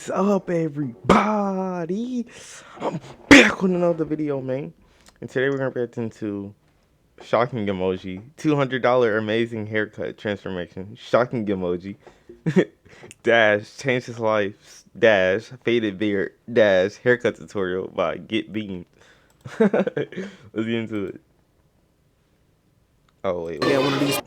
What's up, everybody? I'm back with another video, man. And today we're gonna react to shocking emoji, $200 amazing haircut transformation, shocking emoji, dash changed his life, dash faded beard, dash haircut tutorial by Get Beamed. Let's get into it. Oh wait. I got one of these.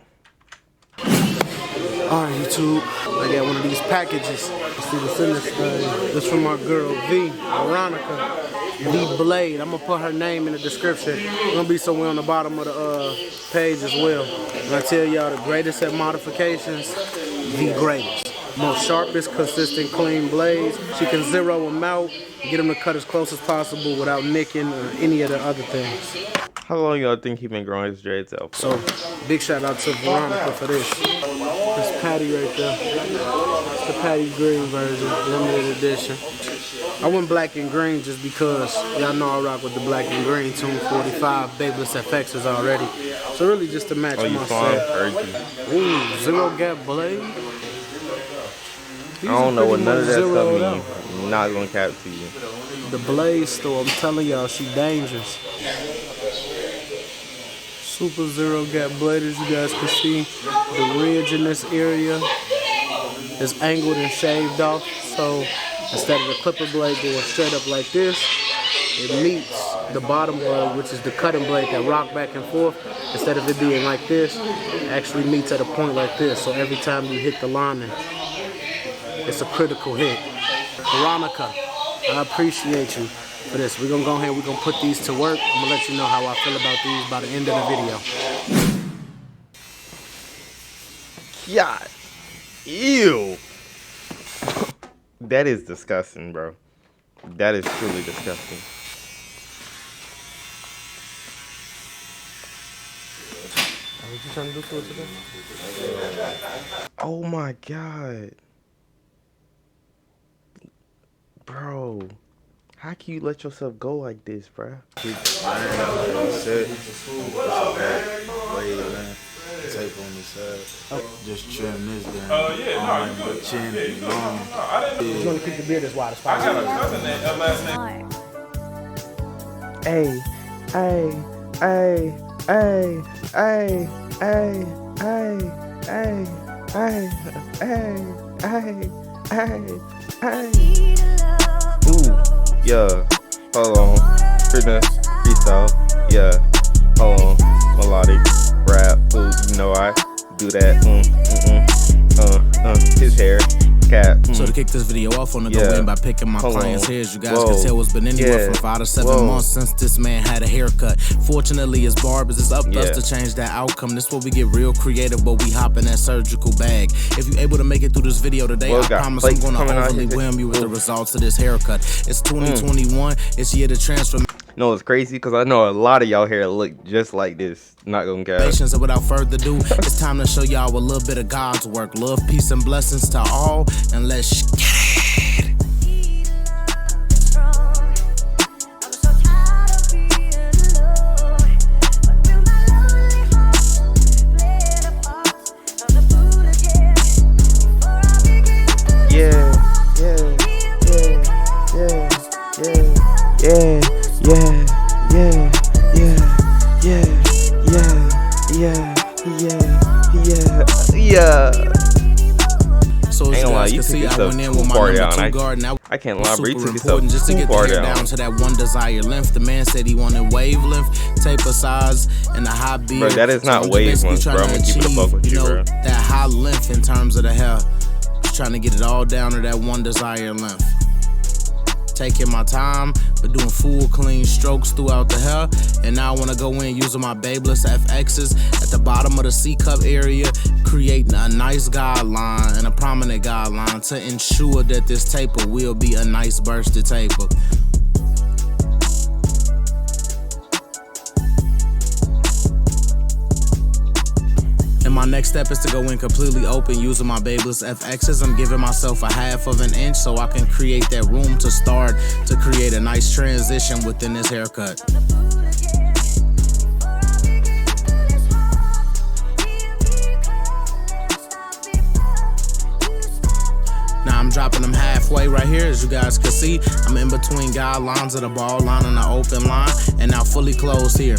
Alright, YouTube. I got one of these packages. Let's see what's in this thing. This from our girl V, Veronica. V Blade. I'm gonna put her name in the description. It's gonna be somewhere on the bottom of the page as well. And I tell y'all the greatest at modifications, the greatest. Most sharpest, consistent, clean blades. She can zero them out, get them to cut as close as possible without nicking or any of the other things. How long y'all think he been growing his dreads out? So, big shout out to Veronica for this. This Patty right there. It's the Patty Green version, limited edition. I went black and green just because y'all know I rock with the black and green Tune 45 Babyliss FXs already. So really just to match my set. Ooh, zero gap blade. I don't know what none of that stuff means. I'm not gonna cap to you. The Blade store, I'm telling y'all, she dangerous. Super zero gap blade, as you guys can see. The ridge in this area is angled and shaved off. So instead of the clipper blade going straight up like this, it meets the bottom blade, which is the cutting blade that rock back and forth. Instead of it being like this, it actually meets at a point like this. So every time you hit the lining, it's a critical hit. Veronica, I appreciate you for this. We're gonna go ahead and we're gonna put these to work. I'm gonna let you know how I feel about these by the end of the video. God. Ew. That is disgusting, bro. That is truly disgusting. What you trying to do to it today? Oh my God. Bro. How can you let yourself go like this, bro? Tape on the side. Just trim this down. Oh yeah, no, you good. Chin Yeah, long. I didn't. You wanna keep the beard as wide as I got a possible. cousin that last name. Hey, hey, hey, hey, hey, hey, hey, hey, hey, hey, hey. Ooh, yeah. Hold on. Freestyle. Yeah. Hold on. Melodic. Rap. Ooh, you know I do that. His hair. Cap. So to kick this video off on the go in by picking my client's hairs, you guys can tell it's been anywhere from 5 to 7 months since this man had a haircut. Fortunately, his barbers is up to us to change that outcome. This where we get real creative, but we hop in that surgical bag. If you able to make it through this video today, I promise I'm gonna overly whelm you with the results of this haircut. It's 2021. It's year to transform. No, it's crazy because I know a lot of y'all hair look just like this. Not gonna care. And without further ado, it's time to show y'all a little bit of God's work. Love, peace, and blessings to all, and let's get it. So as you guys can see, I went in with my number 2 guard, and I can't lie, bro. You took important just to get the hair down to that one desired length. The man said he wanted wavelength, taper size, and a high beard. Bro, that is not wavelength, bro. I'm gonna keep it a buck with you, bro. That high length in terms of the hair. Just trying to get it all down to that one desired length. Taking my time, but doing full clean strokes throughout the hair. And now I want to go in using my Babyliss FXs at the bottom of the C-cup area, creating a nice guideline and a prominent guideline to ensure that this taper will be a nice bursted taper. And my next step is to go in completely open using my Babyliss FXs. I'm giving myself a 1/2 of an inch so I can create that room to start to create a nice transition within this haircut. dropping them halfway right here, as you guys can see. I'm in between guidelines of the ball line and the open line, and now fully closed here.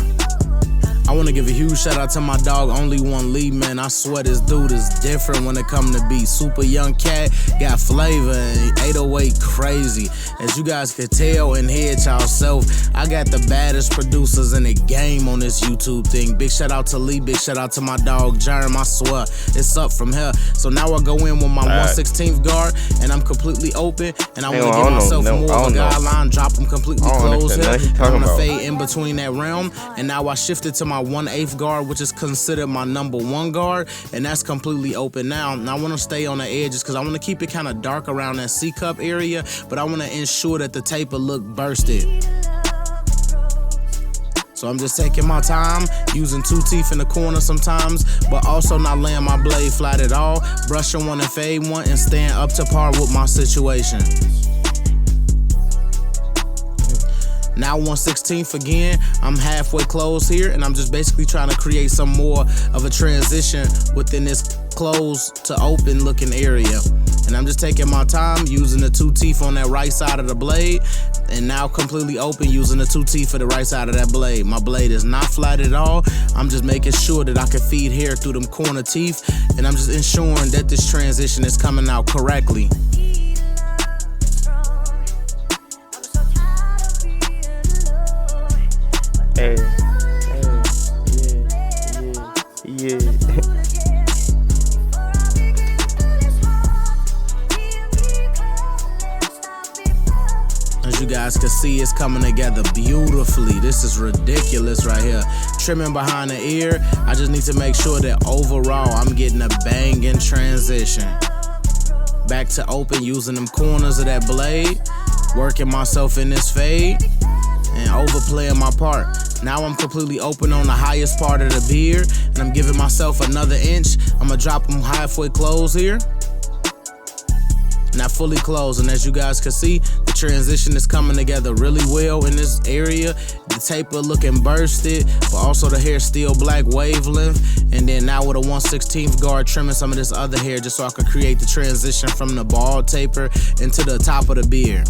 I want to give a huge shout out to my dog, Only One Lee, man. I swear this dude is different when it come to beats. Super young cat, got flavor, and 808 crazy. As you guys can tell and hear it yourself, I got the baddest producers in the game on this YouTube thing. Big shout out to Lee, big shout out to my dog, Jerm. I swear, it's up from here. So now I go in with my 1/16th guard, and I'm completely open, and I want to give myself more of a guideline, drop them completely closed here. I'm going to fade in between that realm, and now I shifted to my 1/8 guard, which is considered my number 1 guard, and that's completely open now. And I want to stay on the edges because I want to keep it kind of dark around that C-cup area, but I want to ensure that the taper look bursted. So I'm just taking my time, using 2 teeth in the corner sometimes, but also not laying my blade flat at all, brushing one and fade one, and staying up to par with my situation. Now 1/16th again, I'm halfway closed here, and I'm just basically trying to create some more of a transition within this closed to open looking area. And I'm just taking my time, using the 2 teeth on that right side of the blade, and now completely open using the 2 teeth for the right side of that blade. My blade is not flat at all. I'm just making sure that I can feed hair through them corner teeth, and I'm just ensuring that this transition is coming out correctly. Hey, yeah. As you guys can see, it's coming together beautifully. This is ridiculous right here. Trimming behind the ear, I just need to make sure that overall I'm getting a banging transition. Back to open using them corners of that blade, working myself in this fade, and overplaying my part. Now I'm completely open on the highest part of the beard, and I'm giving myself another inch. I'm gonna drop them halfway closed here. Now fully closed, and as you guys can see, the transition is coming together really well in this area. The taper looking bursted, but also the hair still black wavelength. And then now with a 1/16th guard, trimming some of this other hair just so I can create the transition from the bald taper into the top of the beard.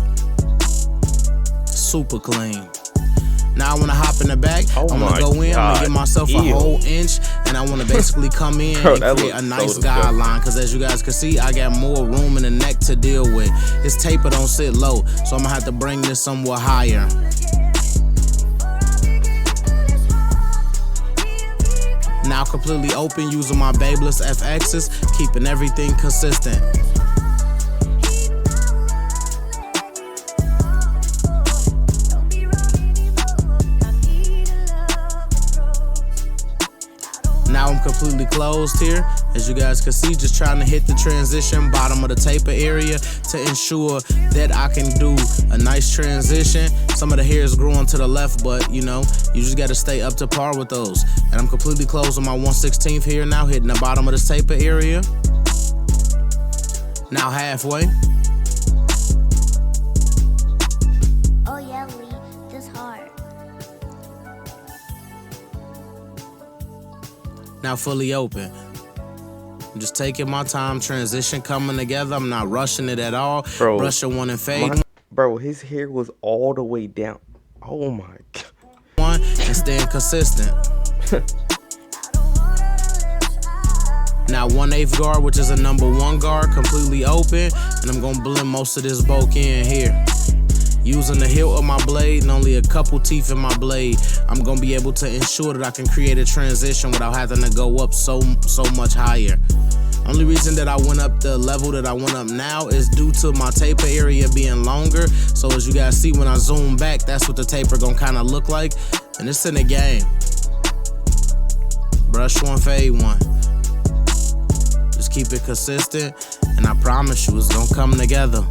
Super clean. Now I want to hop in the back. I want to go in. I'm going to give myself a whole inch, and I want to basically come in and create a nice guideline, because as you guys can see, I got more room in the neck to deal with. This taper don't sit low, so I'm going to have to bring this somewhat higher. Now completely open using my Babyliss FXs, keeping everything consistent. Now I'm completely closed here. As you guys can see, just trying to hit the transition bottom of the taper area to ensure that I can do a nice transition. Some of the hair is growing to the left, but you know, you just gotta stay up to par with those. And I'm completely closed on my 1/16th here now, hitting the bottom of this taper area. Now halfway. Oh yeah, Lee, this hard. Now fully open. I'm just taking my time, transition coming together. I'm not rushing it at all. Bro, brushing one and fade. Bro, his hair was all the way down. Oh my God. One and staying consistent. Now 1/8 guard, which is a number 1 guard, completely open, and I'm gonna blend most of this bulk in here. Using the hilt of my blade and only a couple teeth in my blade, I'm gonna be able to ensure that I can create a transition without having to go up so much higher. Only reason that I went up the level that I went up now is due to my taper area being longer. So as you guys see, when I zoom back, that's what the taper gonna kind of look like. And it's in the game. Brush one, fade one. Just keep it consistent, and I promise you it's gonna come together.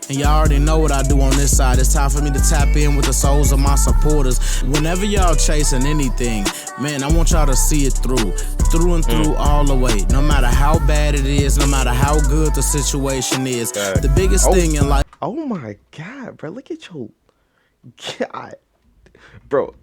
And y'all already know what I do on this side. It's time for me to tap in with the souls of my supporters. Whenever y'all chasing anything, man, I want y'all to see it through and through all the way. No matter how bad it is, no matter how good the situation is. The biggest thing in life. Oh my God, bro, look at God, bro,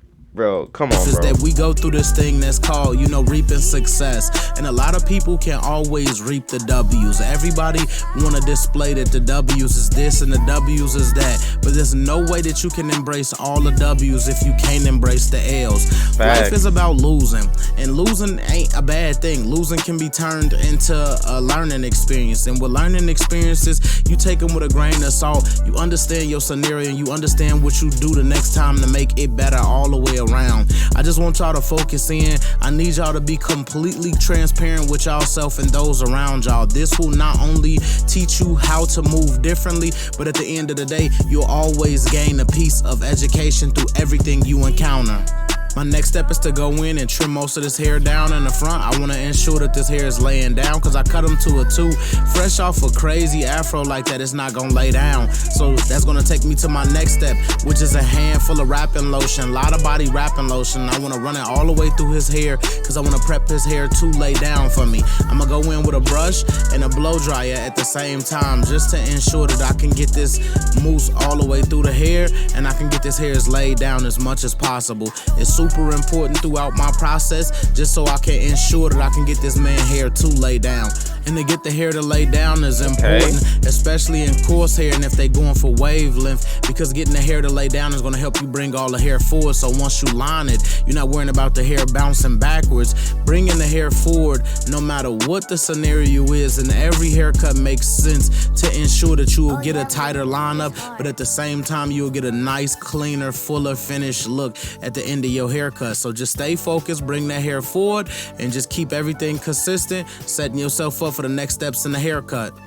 come on, is bro. that we go through this thing that's called, reaping success. And a lot of people can't always reap the W's. Everybody want to display that the W's is this and the W's is that. But there's no way that you can embrace all the W's if you can't embrace the L's. Facts. Life is about losing. And losing ain't a bad thing. Losing can be turned into a learning experience. And with learning experiences, you take them with a grain of salt. You understand your scenario and you understand what you do the next time to make it better all the way around. I just want y'all to focus in. I need y'all to be completely transparent with y'allself and those around y'all. This will not only teach you how to move differently, but at the end of the day, you'll always gain a piece of education through everything you encounter. My next step is to go in and trim most of this hair down in the front. I want to ensure that this hair is laying down because I cut them to a 2. Fresh off a crazy afro like that, it's not going to lay down. So that's going to take me to my next step, which is a handful of wrapping lotion. A lot of body wrapping lotion. I want to run it all the way through his hair because I want to prep his hair to lay down for me. I'm going to go in with a brush and a blow dryer at the same time just to ensure that I can get this mousse all the way through the hair and I can get this hair laid down as much as possible. It's super important throughout my process just so I can ensure that I can get this man hair to lay down. And to get the hair to lay down is important, especially in coarse hair and if they going for wavelength, because getting the hair to lay down is going to help you bring all the hair forward. So once you line it, you're not worrying about the hair bouncing backwards. Bringing the hair forward, no matter what the scenario is, and every haircut makes sense to ensure that you will get a tighter lineup, but at the same time, you'll get a nice, cleaner, fuller, finished look at the end of your haircut. So just stay focused, bring that hair forward, and just keep everything consistent, setting yourself up for the next steps in the haircut.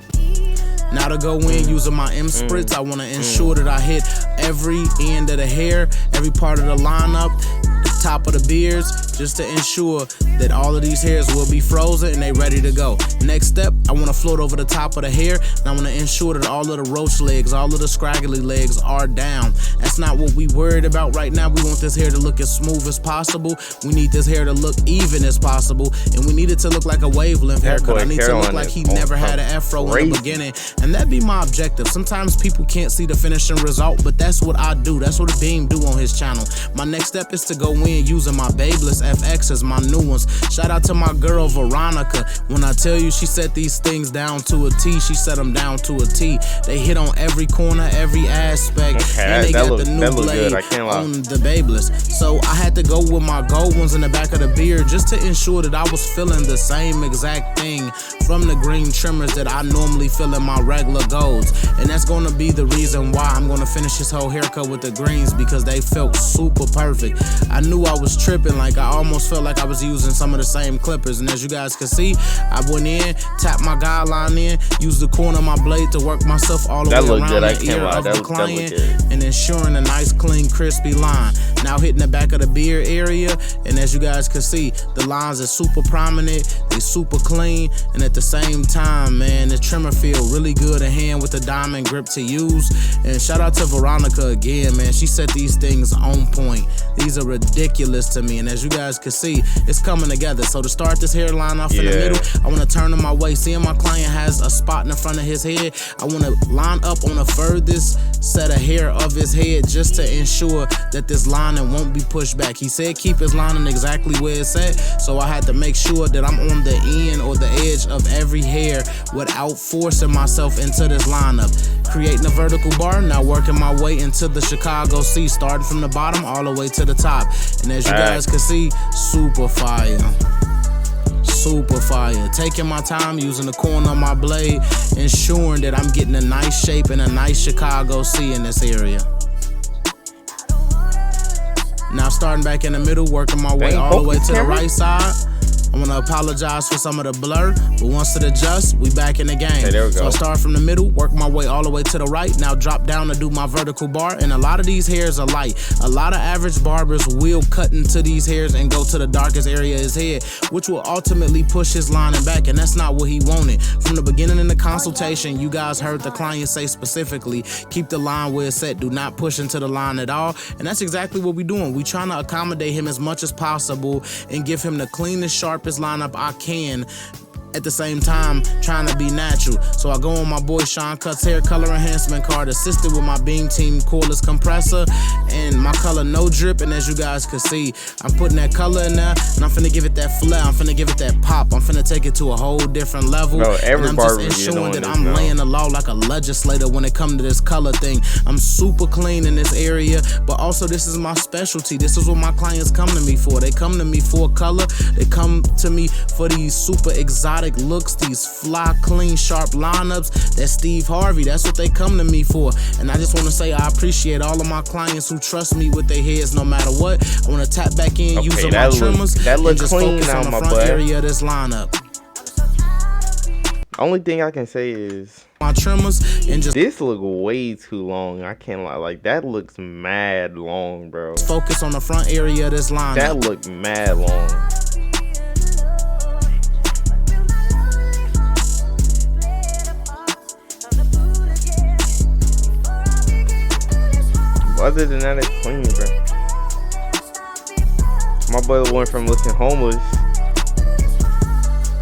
Now to go in using my M spritz, I want to ensure that I hit every end of the hair, every part of the lineup, the top of the beards, just to ensure that all of these hairs will be frozen and they ready to go. Next step, I want to float over the top of the hair, and I want to ensure that all of the roach legs, all of the scraggly legs are down. That's not what we worried about right now. We want this hair to look as smooth as possible. We need this hair to look even as possible, and we need it to look like a wavelength haircut. I need to look like he never had an afro in the beginning, and that be my objective. Sometimes people can't see the finishing result, but that's what I do. That's what Beam do on his channel. My next step is to go in using my Babeless FX as my new ones. Shout out to my girl Veronica. When I tell you she set these things down to a T, she set them down to a T. They hit on every corner, every aspect, and they got the new blade on the Babeless. So I had to go with my gold ones in the back of the beard just to ensure that I was feeling the same exact thing from the green trimmers that I normally feel in my regular golds. And that's gonna be the reason why I'm gonna finish this whole haircut with the greens, because they felt super perfect. I knew I was tripping, like I almost felt like I was using some of the same clippers. And as you guys can see, I went in, tapped my guideline in, used the corner of my blade to work myself all the way around the ear of the client, and ensuring a nice, clean, crispy line. Now hitting the back of the beard area, and as you guys can see, the lines are super prominent, they super clean, and at the same time, man, the trimmer feel really good in hand with the diamond grip to use. And shout out to Veronica again, man. She set these things on point. These are ridiculous to me, and as you guys can see, it's coming together. So to start this hairline off in the middle, I want to turn on my way. Seeing my client has a spot in the front of his head, I want to line up on the furthest set of hair of his head just to ensure that this lining won't be pushed back. He said keep his lining exactly where it's at, so I had to make sure that I'm on the end or the edge of every hair without forcing myself into this lineup. Creating a vertical bar, now working my way into the Chicago C, starting from the bottom all the way to the top. And as you guys can see, super fire. Super fire. Taking my time, using the corner of my blade, ensuring that I'm getting a nice shape and a nice Chicago C in this area. Now starting back in the middle, working my way all the way to the right side. I want to apologize for some of the blur, but once it adjusts, we back in the game. Okay, there we go. So I start from the middle, work my way all the way to the right, now drop down to do my vertical bar, and a lot of these hairs are light. A lot of average barbers will cut into these hairs and go to the darkest area of his head, which will ultimately push his lining back, and that's not what he wanted. From the beginning in the consultation, you guys heard the client say specifically, keep the line where it's set, do not push into the line at all, and that's exactly what we're doing. We're trying to accommodate him as much as possible and give him the cleanest, sharpest lineup I can at the same time trying to be natural. So I go on my boy Sean Cuts hair color enhancement card, assisted with my Beam Team cordless compressor and my color No Drip. And as you guys can see, I'm putting that color in there, and I'm finna give it that flair, I'm finna give it that pop, I'm finna take it to a whole different level. Bro, every and I'm barber just you ensuring doing that this I'm now. laying the law like a legislator when it comes to this color thing. I'm super clean in this area, but also this is my specialty. This is what my clients come to me for. They come to me for color. They come to me for these super exotic looks, these fly, clean, sharp lineups. That's Steve Harvey. That's what they come to me for. And I just want to say I appreciate all of my clients who trust me with their heads no matter what. I want to tap back in Okay, using that my look- trimmers that look and just clean focus now, on the my front boy. area of this lineup. Only thing I can say is My trimmers and just this look way too long. I can't lie. Like that looks mad long, bro. focus on the front area of this lineup. That look mad long. Other than that, it's clean, bro. My boy went from looking homeless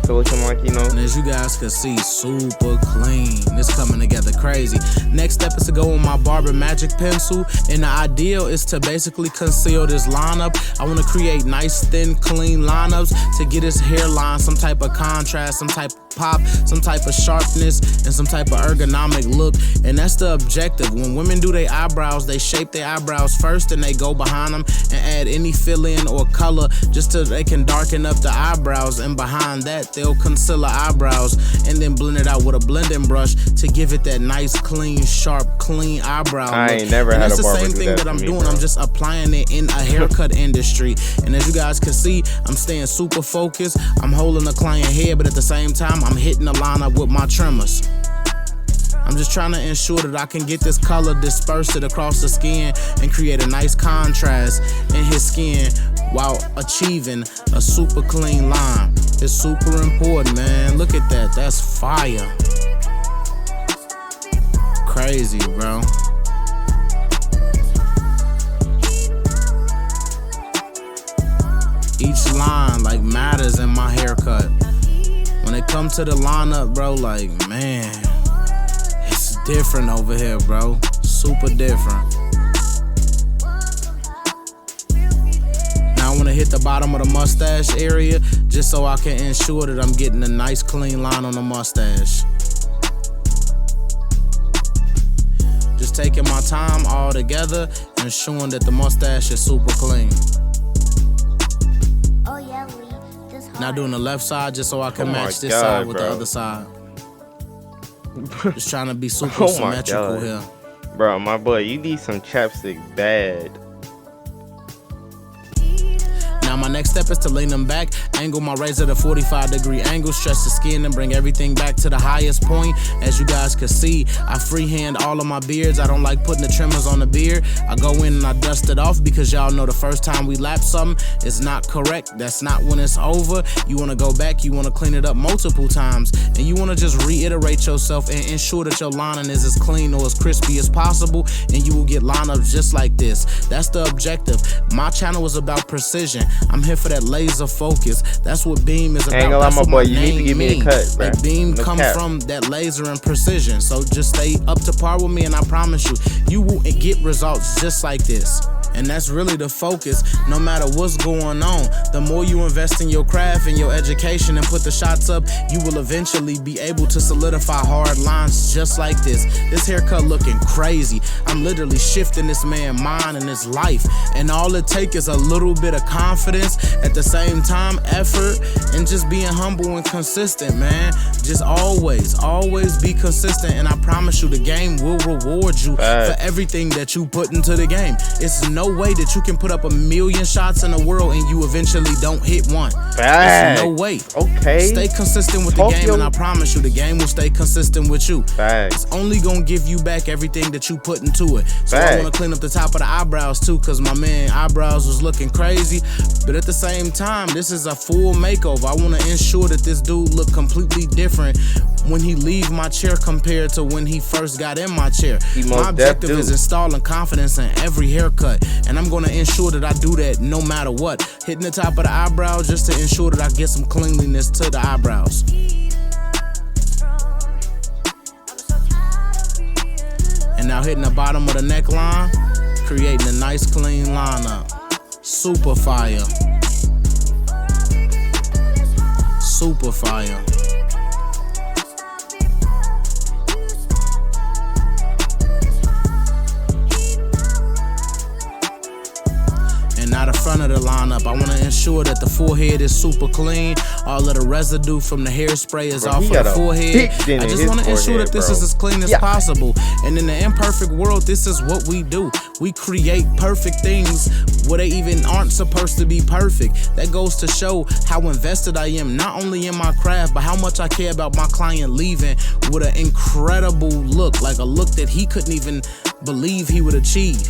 to looking like, you know. And as you guys can see, super clean. This coming together crazy. Next step is to go on my Barber Magic pencil, and the ideal is to basically conceal this lineup. I want to create nice, thin, clean lineups to get his hairline some type of contrast, some type of pop, some type of sharpness, and some type of ergonomic look. And that's the objective. When women do their eyebrows, they shape their eyebrows first, and they go behind them and add any fill-in or color just so they can darken up the eyebrows. And behind that, they'll concealer eyebrows and then blend it out with a blending brush to give it that nice, clean, sharp, clean eyebrow I look. ain't never And had that's a barber the same do thing that that to I'm me, doing. bro. I'm just applying it in a haircut industry. And as you guys can see, I'm staying super focused. I'm holding the client head, but at the same time, I'm hitting the lineup with my trimmers. I'm just trying to ensure that I can get this color dispersed across the skin and create a nice contrast in his skin while achieving a super clean line. It's super important, man. Look at that. That's fire. Crazy, bro. Each line like matters in my haircut. When it comes to the lineup, bro, like, man, it's different over here, bro. Super different. Now I want to hit the bottom of the mustache area just so I can ensure that I'm getting a nice clean line on the mustache. Just taking my time all together, ensuring that the mustache is super clean. Oh yeah, Lee, this hard. Now doing the left side just so I can Oh my match this God, side with the bro. other side. Just trying to be super Oh my symmetrical God. here. Bro, my boy, you need some chapstick bad. Now my next step is to lean them back, angle my razor to 45-degree angle, stretch the skin and bring everything back to the highest point. As you guys can see, I freehand all of my beards. I don't like putting the trimmers on the beard. I go in and I dust it off because y'all know the first time we lap something is not correct. That's not when it's over. You want to go back, you want to clean it up multiple times, and you want to just reiterate yourself and ensure that your lining is as clean or as crispy as possible, and you will get lineups just like this. That's the objective. My channel is about precision. I'm here for that laser focus. That's what Beam is about. Ain't gonna lie, That's my what boy, my you need to name give me a means. cut, bruh. Like Beam No come cap. from that laser and precision. So just stay up to par with me, and I promise you, you will get results just like this. And that's really the focus, no matter what's going on. The more you invest in your craft and your education and put the shots up, you will eventually be able to solidify hard lines just like this. This haircut looking crazy. I'm literally shifting this man's mind and his life. And all it takes is a little bit of confidence, at the same time, effort, and just being humble and consistent, man. Just always be consistent, and I promise you the game will reward you for everything that you put into the game. It's no way that you can put up 1,000,000 shots in the world and you eventually don't hit one. Facts. There's no way. Okay. Stay consistent with the Talk game, your- and I promise you the game will stay consistent with you. Facts. It's only gonna give you back everything that you put into it. So I Facts. wanna clean up the top of the eyebrows too, cause my man eyebrows was looking crazy. But at the same time, this is a full makeover. I wanna ensure that this dude look completely different when he leave my chair compared to when he first got in my chair. He most My objective def is do. installing confidence in every haircut, and I'm gonna ensure that I do that no matter what. Hitting the top of the eyebrow just to ensure that I get some cleanliness to the eyebrows. And now hitting the bottom of the neckline, creating a nice clean lineup. Super fire. Super fire. Now the front of the lineup, I want to ensure that the forehead is super clean. All of the residue from the hairspray is off of the forehead. I just want to ensure that this is as clean as possible. And in the imperfect world, this is what we do. We create perfect things where they even aren't supposed to be perfect. That goes to show how invested I am, not only in my craft, but how much I care about my client leaving with an incredible look, like a look that he couldn't even believe he would achieve.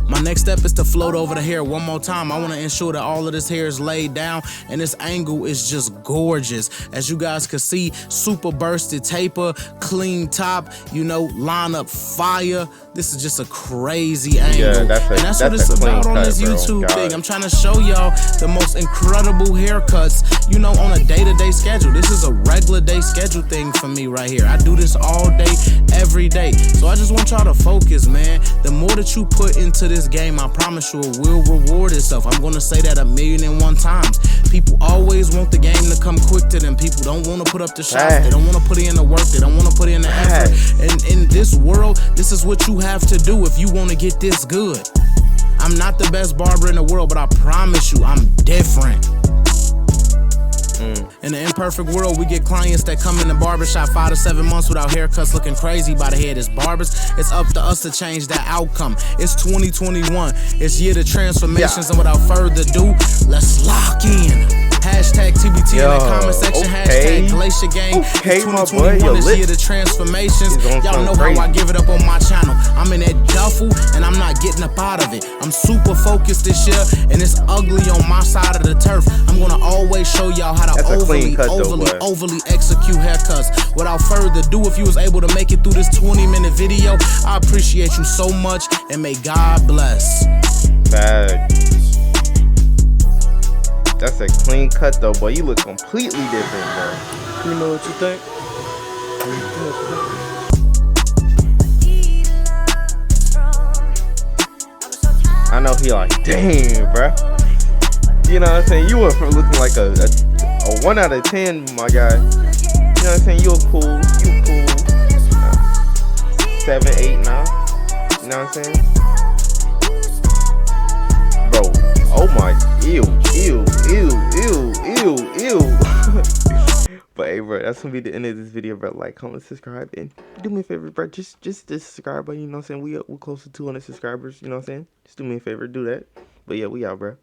My next step is to float over the hair one more time. I want to ensure that all of this hair is laid down and this angle is just gorgeous. As you guys can see, super bursted taper, clean top, you know, line up fire. This is just a crazy angle. Yeah, and that's what it's about on this YouTube thing. I'm trying to show y'all the most incredible haircuts, you know, on a day-to-day schedule. This is a regular day schedule thing for me right here. I do this all day, every day. So I just want y'all to focus, man. The more that you put into this game, I promise you it will reward itself. I'm gonna say that 1,000,001 times. People always want the game to come quick to them. People don't want to put up the shots. They don't want to put in the work. They don't want to put in the effort. And in this world, this is what you have to do if you want to get this good. I'm not the best barber in the world, but I promise you, I'm different. In the imperfect world, we get clients that come in the barbershop 5 to 7 months without haircuts looking crazy by the head. As barbers, it's up to us to change that outcome. It's 2021. It's year of transformations, and without further ado, let's lock in. Hashtag TBT in the comment section. Hashtag Glacier Gang. Okay, my boy, 2021 is year of transformations. Y'all know how I give it up on my channel. I'm in that duffel and I'm not getting up out of it. I'm super focused this year and it's ugly on my side of the turf. I'm gonna always show y'all how to overly execute haircuts. Without further ado, if you was able to make it through this 20-minute video, I appreciate you so much and may God bless. Facts. That's a clean cut though, boy. You look completely different, bro. You know what you think? I know he like, dang, bro. You know what I'm saying? You went from looking like a 1 out of 10, my guy. You know what I'm saying? You cool. 7, 8 now. You know what I'm saying? Bro, oh my, ew. But hey, bro, that's gonna be the end of this video, bro. Like, comment, subscribe, and do me a favor, bro. Just the subscribe button, you know what I'm saying? We're close to 200 subscribers, you know what I'm saying? Just do me a favor, do that. But yeah, we out, bro.